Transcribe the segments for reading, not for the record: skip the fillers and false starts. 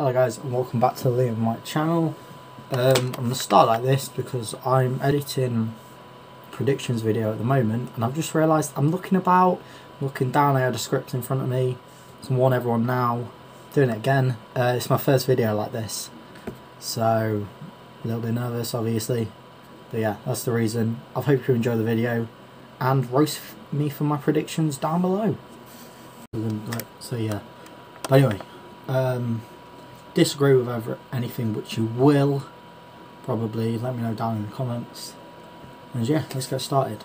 Hello guys and welcome back to the Liam White channel. I'm going to start like this because I'm editing a predictions video at the moment and I've just realised I'm looking down, I had a script in front of me, so I'm warning everyone now, doing it again. It's my first video like this, so a little bit nervous obviously, but yeah, that's the reason. I hope you enjoy the video and roast me for my predictions down below. So yeah, but anyway, disagree with anything, which you will probably, let me know down in the comments. And yeah, let's get started.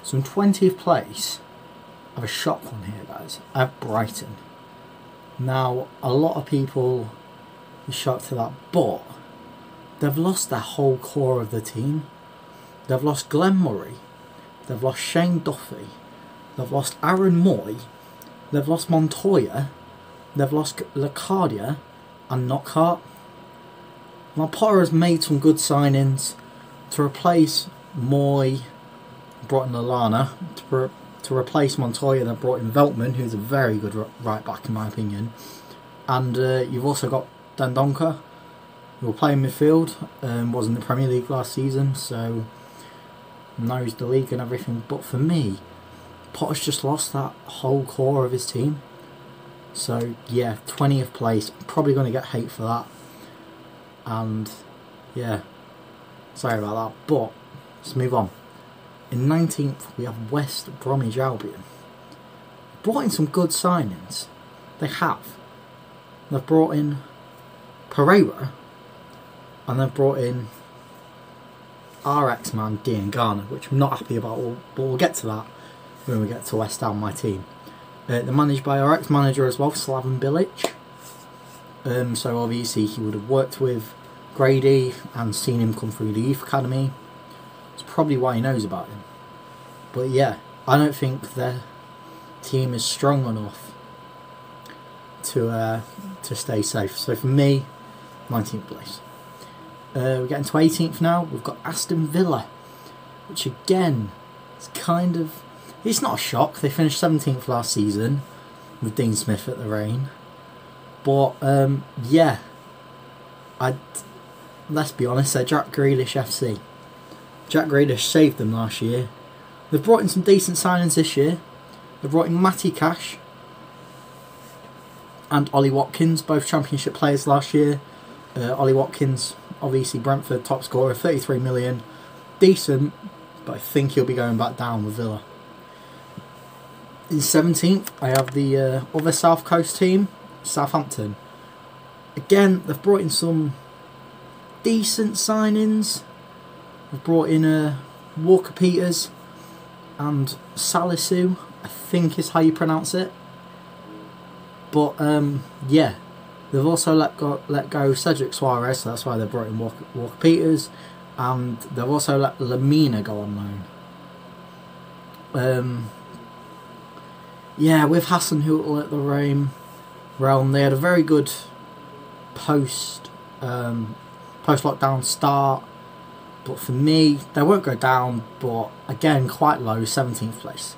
So in 20th place, I have a shock one here guys. I have Brighton. Now a lot of people are shocked to that, but they've lost their whole core of the team. They've lost Glenn Murray, they've lost Shane Duffy, they've lost Aaron Moy, they've lost Montoya, they've lost Lacadia and Knockhart. Now Potter has made some good signings to replace Moy, brought in Lallana, to replace Montoya. They brought in Veltman, who's a very good right back in my opinion, and you've also got Dendoncker, who will play in midfield, was in the Premier League last season, so knows the league and everything. But for me, Potter's just lost that whole core of his team. So yeah, 20th place, I'm probably going to get hate for that, and yeah, sorry about that, but let's move on. In 19th we have West Bromwich Albion. Brought in some good signings, they have. They've brought in Pereira and they've brought in our ex-man Dean Garner, which I'm not happy about, but we'll get to that when we get to West Ham, my team. They're managed by our ex-manager as well, Slaven Bilic. So obviously he would have worked with Grady and seen him come through the youth academy. That's probably why he knows about him. But yeah, I don't think their team is strong enough to stay safe. So for me, 19th place. We're getting to 18th now. We've got Aston Villa, which again is kind of, it's not a shock. They finished 17th last season with Dean Smith at the reign. But yeah, let's be honest, they're Jack Grealish FC. Jack Grealish saved them last year. They've brought in some decent signings this year. They've brought in Matty Cash and Ollie Watkins, both Championship players last year. Ollie Watkins, obviously Brentford top scorer, 33 million. Decent, but I think he'll be going back down with Villa. In 17th, I have the other South Coast team, Southampton. Again, they've brought in some decent signings. They've brought in Walker Peters and Salisu, I think is how you pronounce it. But yeah, they've also let go Cedric Suarez, so that's why they brought in Walker Peters, and they've also let Lamina go on loan. Yeah, with Hassan Hüttl at the realm, they had a very good post-lockdown start, but for me, they won't go down, but again, quite low, 17th place.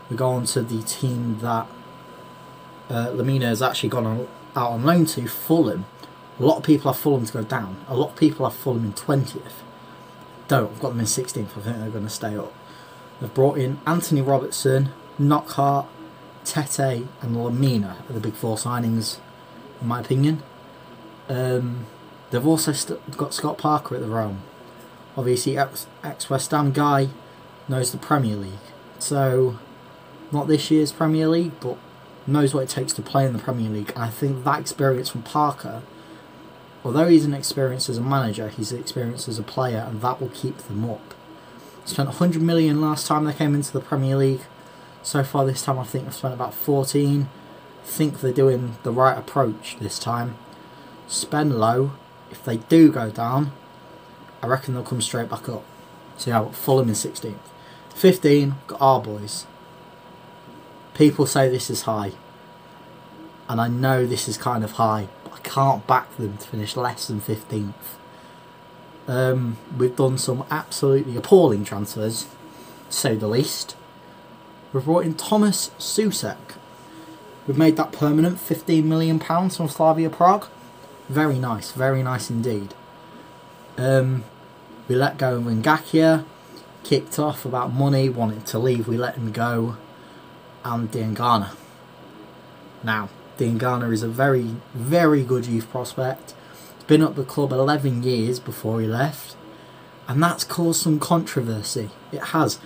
We go on to the team that Lamina has actually gone out on loan to, Fulham. A lot of people have Fulham to go down. A lot of people have Fulham in 20th. I've got them in 16th, I think they're going to stay up. They've brought in Anthony Robertson, Knockhart, Tete and Lamina are the big four signings, in my opinion. They've also got Scott Parker at the realm. Obviously, ex-West Ham guy, knows the Premier League. So, not this year's Premier League, but knows what it takes to play in the Premier League. And I think that experience from Parker, although he's an experienced as a manager, he's experienced as a player, and that will keep them up. Spent 100 million last time they came into the Premier League. So far this time I think they've spent about 14. I think they're doing the right approach this time. Spend low. If they do go down, I reckon they'll come straight back up. So yeah, I've got Fulham in 16th. 15, got our boys. People say this is high, and I know this is kind of high, but I can't back them to finish less than 15th. We've done some absolutely appalling transfers, to say the least. We've brought in Thomas Soucek. We've made that permanent, £15 million from Slavia Prague. Very nice indeed. We let go of Ngakia, kicked off about money, wanted to leave, we let him go, and Diangana. Now, Diangana is a very good youth prospect. He's been at the club 11 years before he left, and that's caused some controversy. It has.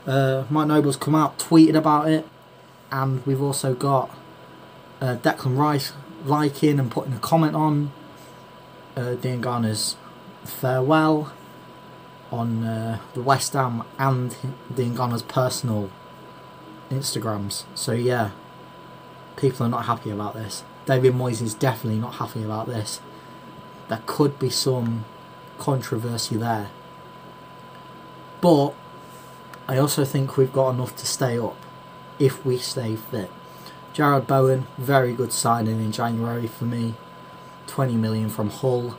Mike Noble's come out, tweeted about it, and we've also got Declan Rice liking and putting a comment on Diangana's farewell on the West Ham and Diangana's personal Instagrams. So yeah, people are not happy about this. David Moyes is definitely not happy about this. There could be some controversy there, but I also think we've got enough to stay up if we stay fit. Jarrod Bowen, very good signing in January for me. 20 million from Hull,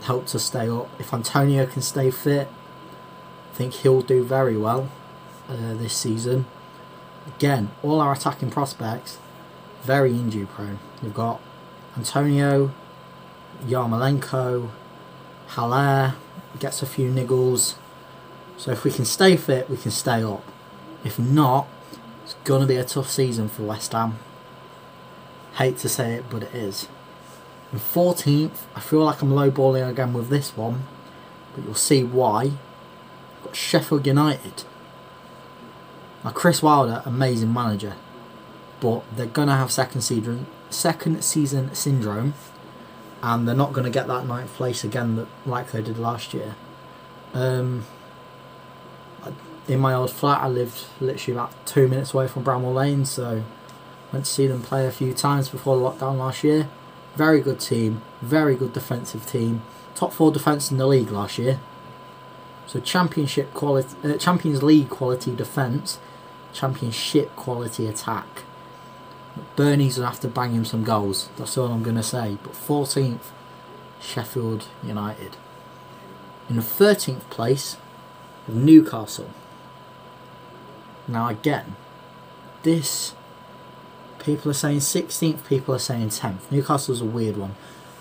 helped us stay up. If Antonio can stay fit, I think he'll do very well this season. Again, all our attacking prospects very injury prone. You've got Antonio, Yarmolenko, Haller gets a few niggles. So if we can stay fit, we can stay up. If not, it's going to be a tough season for West Ham. Hate to say it, but it is. And 14th, I feel like I'm lowballing again with this one, but you'll see why. We've got Sheffield United. Now Chris Wilder, amazing manager, but they're going to have second season syndrome, and they're not going to get that 9th place again like they did last year. In my old flat, I lived literally about 2 minutes away from Bramall Lane, so went to see them play a few times before the lockdown last year. Very good team, very good defensive team. Top 4 defence in the league last year. So Champions League quality defence, Championship quality attack. Bernie's going to have to bang him some goals, that's all I'm going to say. But 14th, Sheffield United. In the 13th place, Newcastle. Now again, this, people are saying 16th, people are saying 10th. Newcastle's a weird one.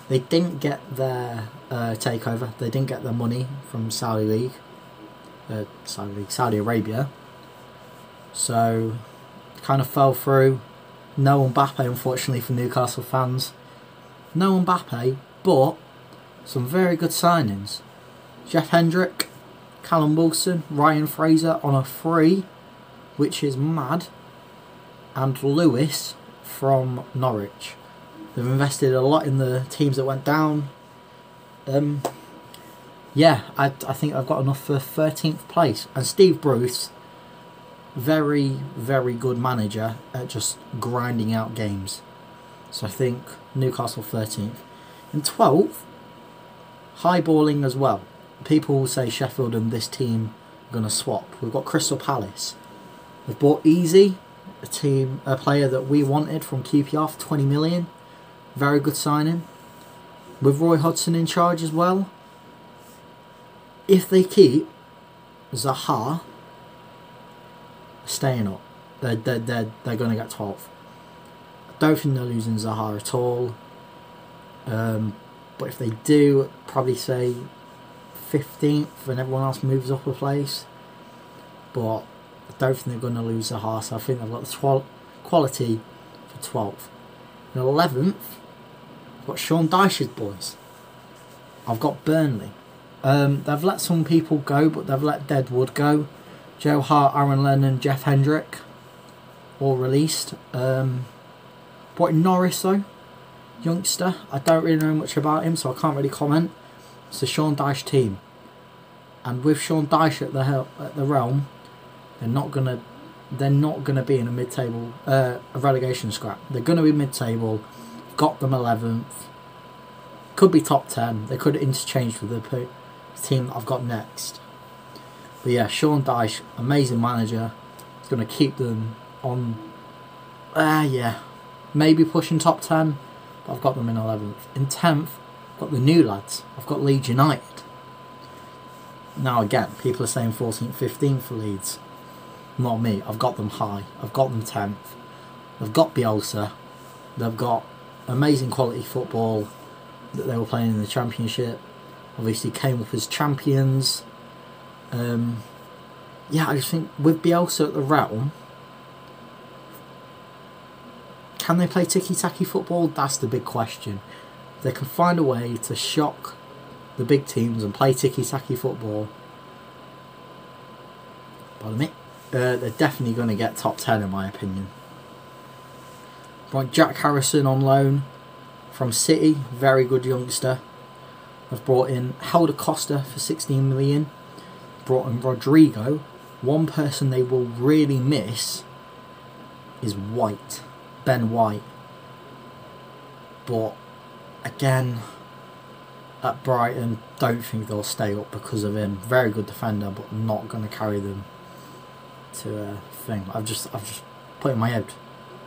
They didn't get their takeover. They didn't get their money from Saudi Arabia. So, kind of fell through. No Mbappe, unfortunately, for Newcastle fans. No Mbappe, but some very good signings. Jeff Hendrick, Callum Wilson, Ryan Fraser on a free, which is mad, and Lewis from Norwich. They've invested a lot in the teams that went down. Yeah, I think I've got enough for 13th place. And Steve Bruce, very good manager at just grinding out games. So I think Newcastle 13th. In 12th, highballing as well. People will say Sheffield and this team are going to swap. We've got Crystal Palace. They've bought Easy, a player that we wanted from QPR for 20 million. Very good signing. With Roy Hodgson in charge as well. If they keep Zaha, staying up. They're going to get 12th. I don't think they're losing Zaha at all. But if they do, I'd probably say 15th and everyone else moves up a place. But I don't think they're going to lose Zaha, so I think they've got the quality for 12th. And 11th, I've got Sean Dyche's boys. I've got Burnley. They've let some people go, but they've let Deadwood go. Joe Hart, Aaron Lennon, Jeff Hendrick, all released. But in Norris though, youngster, I don't really know much about him, so I can't really comment. It's the Sean Dyche team, and with Sean Dyche at the realm, they're not gonna be in a mid-table, a relegation scrap. They're gonna be mid-table. Got them 11th. Could be top 10. They could interchange with the team that I've got next. But yeah, Sean Dyche, amazing manager. He's going to keep them on, yeah, maybe pushing top 10. But I've got them in 11th. In 10th, I've got the new lads. I've got Leeds United. Now again, people are saying 14th, 15th for Leeds. Not me. I've got them high. I've got them 10th. They've got Bielsa. They've got amazing quality football that they were playing in the Championship. Obviously came up as champions. Yeah, I just think with Bielsa at the Realm, can they play tiki-taki football? That's the big question. If they can find a way to shock the big teams and play tiki-taki football, pardon me, they're definitely going to get top 10 in my opinion. Right, Jack Harrison on loan from City, very good youngster. They've brought in Helder Costa for 16 million. Brought in Rodrigo. One person they will really miss is White, Ben White. But again, at Brighton, don't think they'll stay up because of him. Very good defender, but not going to carry them to a thing. I've just put in my head.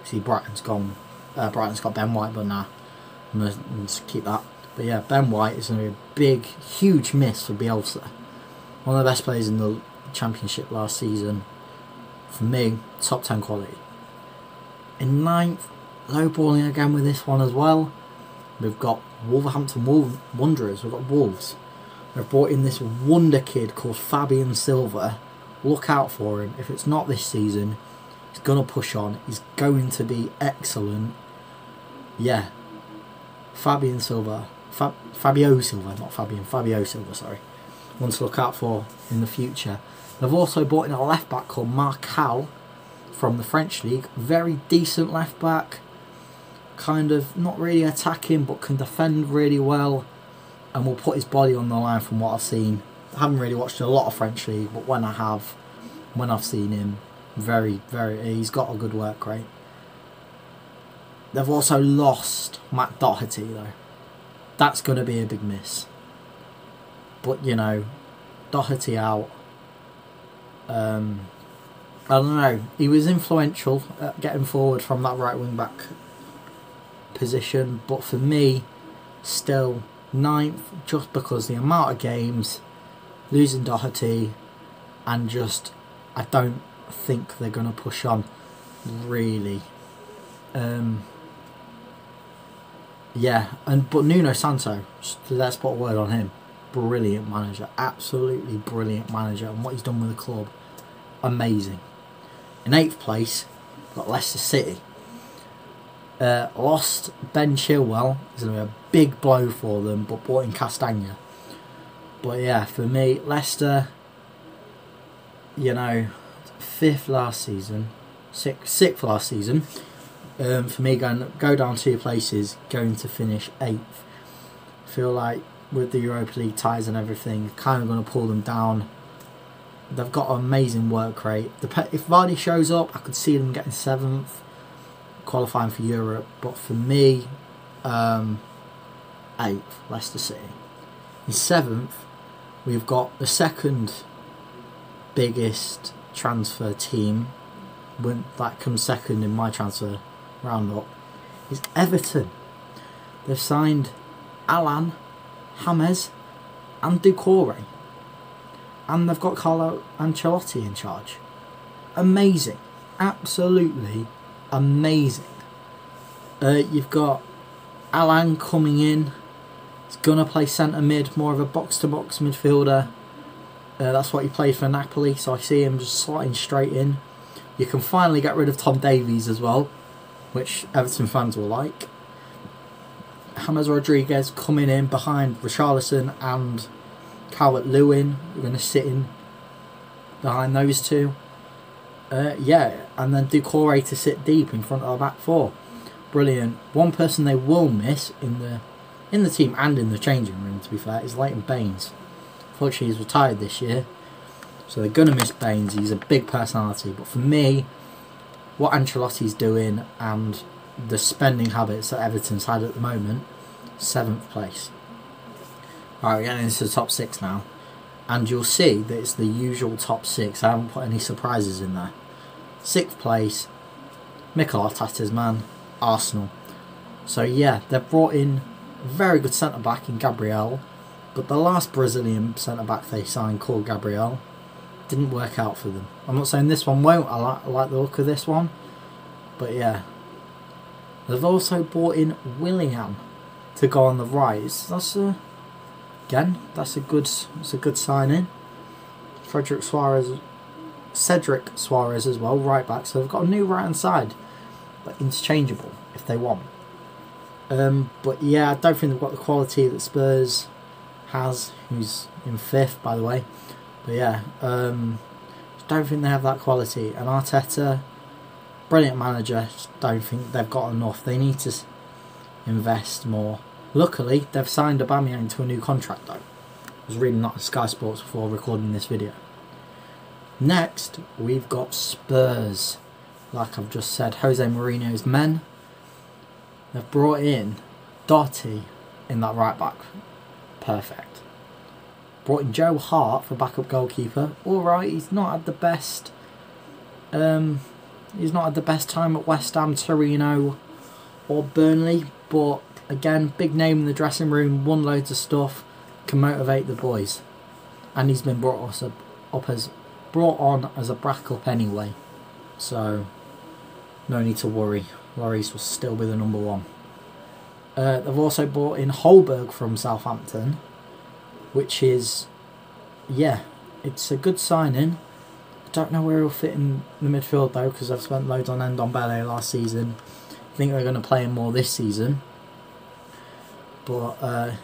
See, Brighton's got Ben White, but nah, I'm gonna just keep that. But yeah, Ben White is going to be a big, huge miss for Bielsa. One of the best players in the Championship last season. For me, top 10 quality. In 9th, low balling again with this one as well. We've got Wolverhampton Wanderers. We've got Wolves. They've brought in this wonder kid called Fabian Silva. Look out for him. If it's not this season, he's going to push on. He's going to be excellent. Yeah. Fabian Silva. Fabio Silva, not Fabian. Fabio Silva, sorry. One to look out for in the future. They've also brought in a left back called Marcal from the French league. Very decent left back. Kind of not really attacking, but can defend really well. And will put his body on the line from what I've seen. I haven't really watched a lot of French league, but when I've seen him, he's got a good work rate. They've also lost Matt Doherty though. That's going to be a big miss. But you know, Doherty out. I don't know. He was influential at getting forward from that right wing back position, but for me, still 9th, just because the amount of games, losing Doherty, and just I don't think they're going to push on really. Yeah, but Nuno Santo, let's put a word on him. Brilliant manager, absolutely brilliant manager, and what he's done with the club, amazing. In 8th place, we've got Leicester City. Lost Ben Chilwell, it's going to be a big blow for them, but brought in Castagna. But yeah, for me, Leicester, you know, 5th last season, 6th last season. For me, go down 2 places, going to finish 8th. Feel like with the Europa League ties and everything, kind of going to pull them down. They've got an amazing work rate. If Vardy shows up, I could see them getting 7th, qualifying for Europe. But for me, 8th, Leicester City. In 7th, we've got the second biggest transfer team. That comes second in my transfer roundup, is Everton. They've signed Alan, James and Doucouré, and they've got Carlo Ancelotti in charge. Amazing, absolutely amazing. You've got Alan coming in. He's gonna play centre mid, more of a box to box midfielder. That's what he played for Napoli, so I see him just slotting straight in. You can finally get rid of Tom Davies as well, which Everton fans will like. James Rodriguez coming in behind Richarlison and Calvert-Lewin. We're going to sit in behind those two. Yeah, and then Doucouré to sit deep in front of our back four. Brilliant. One person they will miss in the team and in the changing room, to be fair, is Leighton Baines. Unfortunately, he's retired this year, so they're going to miss Baines. He's a big personality, but for me, what Ancelotti's doing and the spending habits that Everton's had at the moment, 7th place. Alright, we're getting into the top 6 now, and you'll see that it's the usual top 6. I haven't put any surprises in there. 6th place, Mikel Arteta's man, Arsenal. So yeah, they've brought in a very good centre-back in Gabriel, but the last Brazilian centre-back they signed, called Gabriel, didn't work out for them. I'm not saying this one won't. I like the look of this one, but yeah, They've also brought in Willian to go on the right. That's a good signing. Cedric Suarez as well, right back. So they've got a new right hand side, but interchangeable if they want. But yeah, I don't think they've got the quality that Spurs has, who's in 5th by the way. But yeah, don't think they have that quality. And Arteta, brilliant manager, just don't think they've got enough. They need to invest more. Luckily, they've signed Aubameyang to a new contract though. I was reading that on Sky Sports before recording this video. Next, we've got Spurs. Like I've just said, Jose Mourinho's men. They've brought in Doherty in that right back. Perfect. Brought in Joe Hart for backup goalkeeper. Alright, he's not had the best time at West Ham, Torino or Burnley, but again, big name in the dressing room, won loads of stuff, can motivate the boys. And he's been brought on as a backup anyway. So no need to worry. Lloris will still be the number 1. They've also brought in Holberg from Southampton, which is, yeah, it's a good signing. I don't know where he'll fit in the midfield though, because I've spent loads on Ndombele last season. I think they're going to play him more this season. But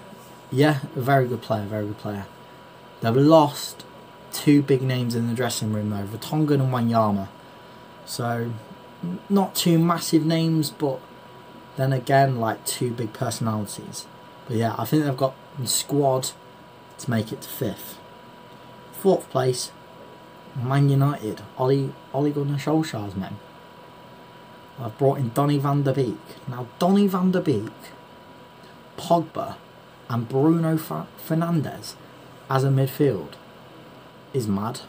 yeah, a very good player. They've lost 2 big names in the dressing room though, Vertonghen and Wanyama. So not 2 massive names, but then again, like 2 big personalities. But yeah, I think they've got the squad to make it to 5th. 4th place, Man United, Ole Gunnar Solskjaer's men. I've brought in Donny van der Beek. Now, Donny van der Beek, Pogba, and Bruno Fernandes as a midfield is mad.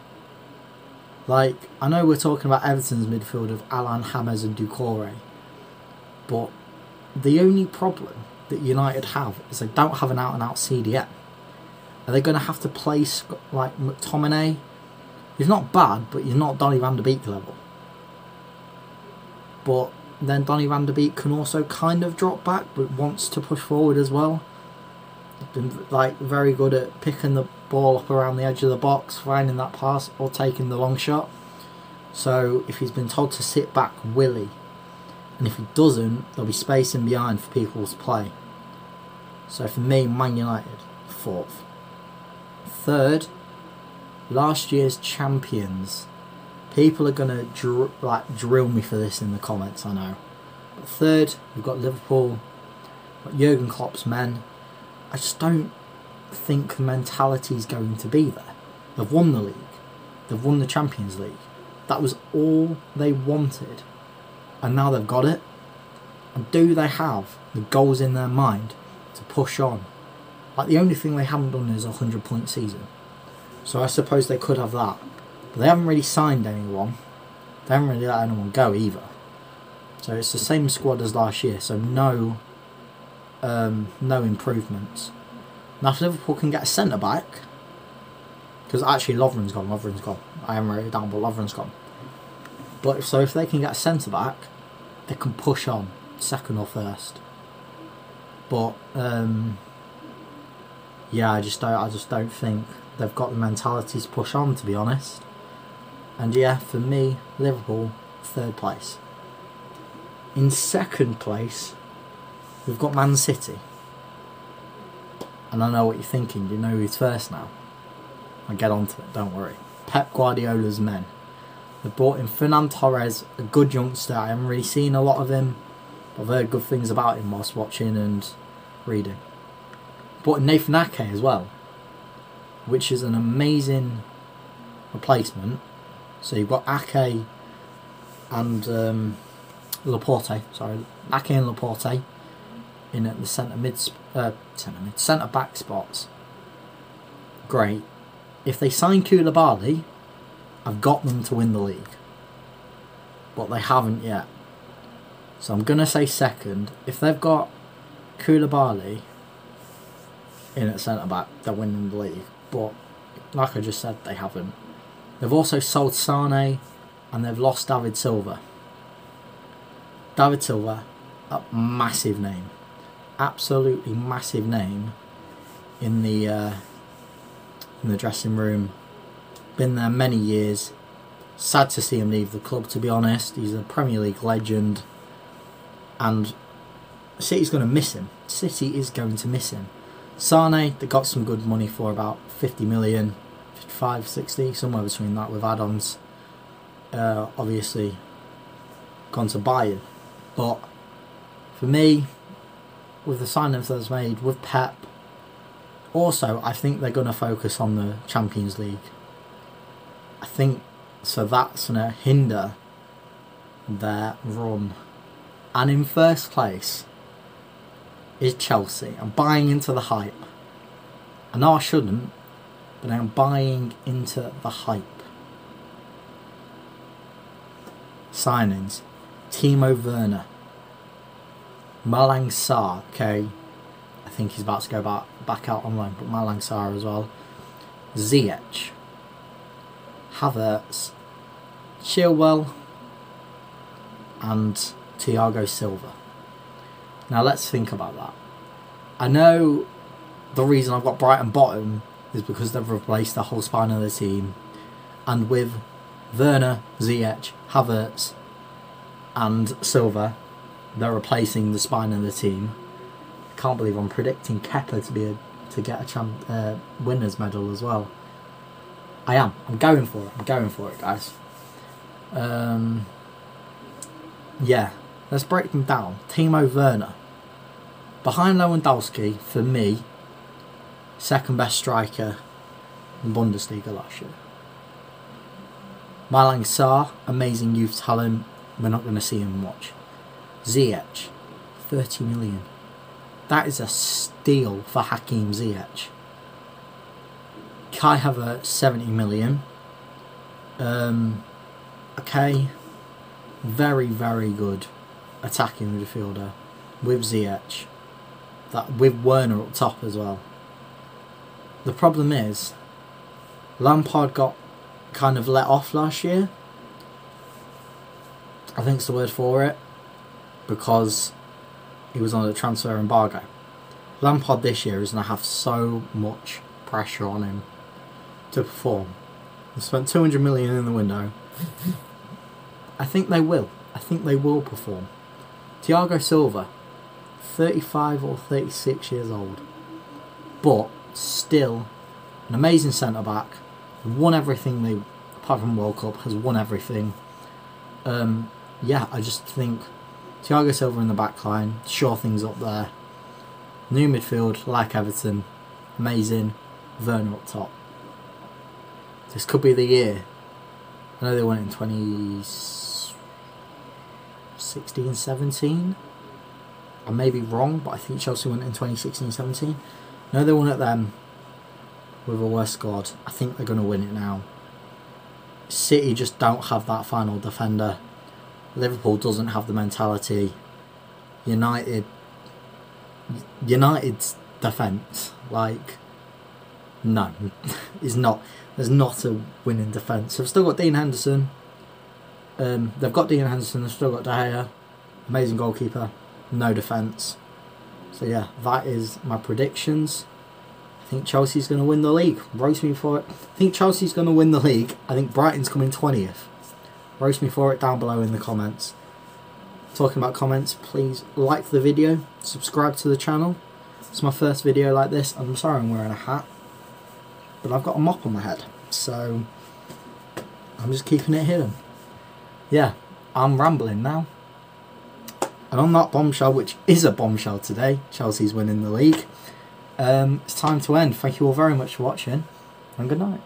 Like, I know we're talking about Everton's midfield of Alan, James and Doucouré, but the only problem that United have is they don't have an out-and-out CDM. Are they going to have to play like McTominay? He's not bad, but he's not Donny van der Beek level. But then Donny van der Beek can also kind of drop back, but wants to push forward as well. He's been like very good at picking the ball up around the edge of the box, finding that pass or taking the long shot. So if he's been told to sit back, will he? And if he doesn't, there'll be space in behind for people to play. So for me, Man United, 4th. 3rd, last year's champions. People are going to drill me for this in the comments, I know. But 3rd, we've got Liverpool, got Jurgen Klopp's men. I just don't think the mentality is going to be there. They've won the league. They've won the Champions League. That was all they wanted. And now they've got it. And do they have the goals in their mind to push on? Like, the only thing they haven't done is a 100-point season. So I suppose they could have that. But they haven't really signed anyone. They haven't really let anyone go either. So it's the same squad as last year. So no improvements. Now if Liverpool can get a centre-back, because actually Lovren's gone. I haven't written it down, but Lovren's gone. But if they can get a centre-back, they can push on, 2nd or 1st. But yeah, I just don't think they've got the mentality to push on, to be honest. And yeah, for me, Liverpool, 3rd place. In 2nd place, we've got Man City. And I know what you're thinking, you know who's first now. I'll get on to it, don't worry. Pep Guardiola's men. They brought in Fernan Torres, a good youngster. I haven't really seen a lot of him. I've heard good things about him whilst watching and reading. Brought in Nathan Ake as well, which is an amazing replacement. So you've got Ake and Laporte. Sorry, Ake and Laporte in at the centre back spots. Great. If they sign Koulibaly, I've got them to win the league. But they haven't yet. So I'm going to say 2nd. If they've got Koulibaly in at centre back, they're winning the league. But like I just said, they haven't. They've also sold Sane and they've lost David Silva. David Silva, a massive name, absolutely massive name in the dressing room. Been there many years. Sad to see him leave the club, to be honest. He's a Premier League legend, and City's going to miss him. City is going to miss him. Sane, they got some good money for, about 50 million, 55, 60, somewhere between that with add-ons. Obviously gone to Bayern, but for me, with the signings that's made with Pep, also I think they're going to focus on the Champions League. I think so. That's going to hinder their run. And in first place is Chelsea. I'm buying into the hype. I know I shouldn't, but I'm buying into the hype. Signings: Timo Werner, Malang Sarr. Okay, I think he's about to go back out on loan, but Malang Sarr as well. Ziyech, Havertz, Chilwell, and Thiago Silva. Now let's think about that. I know the reason I've got Brighton bottom is because they've replaced the whole spine of the team, and with Werner, Ziyech, Havertz and Silva, they're replacing the spine of the team. I can't believe I'm predicting Kepa to get a winner's medal as well. I am. I'm going for it. I'm going for it, guys. Yeah, let's break them down. Timo Werner, behind Lewandowski, for me, second best striker in Bundesliga last year. Malang Sarr, amazing youth talent. We're not going to see him much. Ziyech, 30 million. That is a steal for Hakim Ziyech. Kai Havertz, 70 million. Okay. Very, very good attacking midfielder with Ziyech. With Werner up top as well. The problem is, Lampard got kind of let off last year. I think it's the word for it, because he was on a transfer embargo. Lampard this year is going to have so much pressure on him to perform. They spent 200 million in the window. I think they will. I think they will perform. Thiago Silva, 35 or 36 years old, but still an amazing centre back. Won everything apart from World Cup, has won everything. Yeah, I just think Thiago Silva in the back line, shore things up there. New midfield, like Everton, amazing. Werner up top. This could be the year. I know they won it in 2016, 17. I may be wrong, but I think Chelsea won it in 2016, 17. No, they won it then with a worse squad. I think they're going to win it now. City just don't have that final defender. Liverpool doesn't have the mentality. United's defence, like, no, is not. There's not a winning defence. They've still got Dean Henderson. They've got Dean Henderson. They've still got De Gea, amazing goalkeeper. No defence. So yeah, that is my predictions. I think Chelsea's going to win the league. Roast me for it. I think Chelsea's going to win the league. I think Brighton's coming 20th. Roast me for it down below in the comments. Talking about comments, please like the video, subscribe to the channel. It's my first video like this. I'm sorry I'm wearing a hat, but I've got a mop on my head, so I'm just keeping it hidden. Yeah, I'm rambling now. And on that bombshell, which is a bombshell today, Chelsea's winning the league. It's time to end. Thank you all very much for watching, and good night.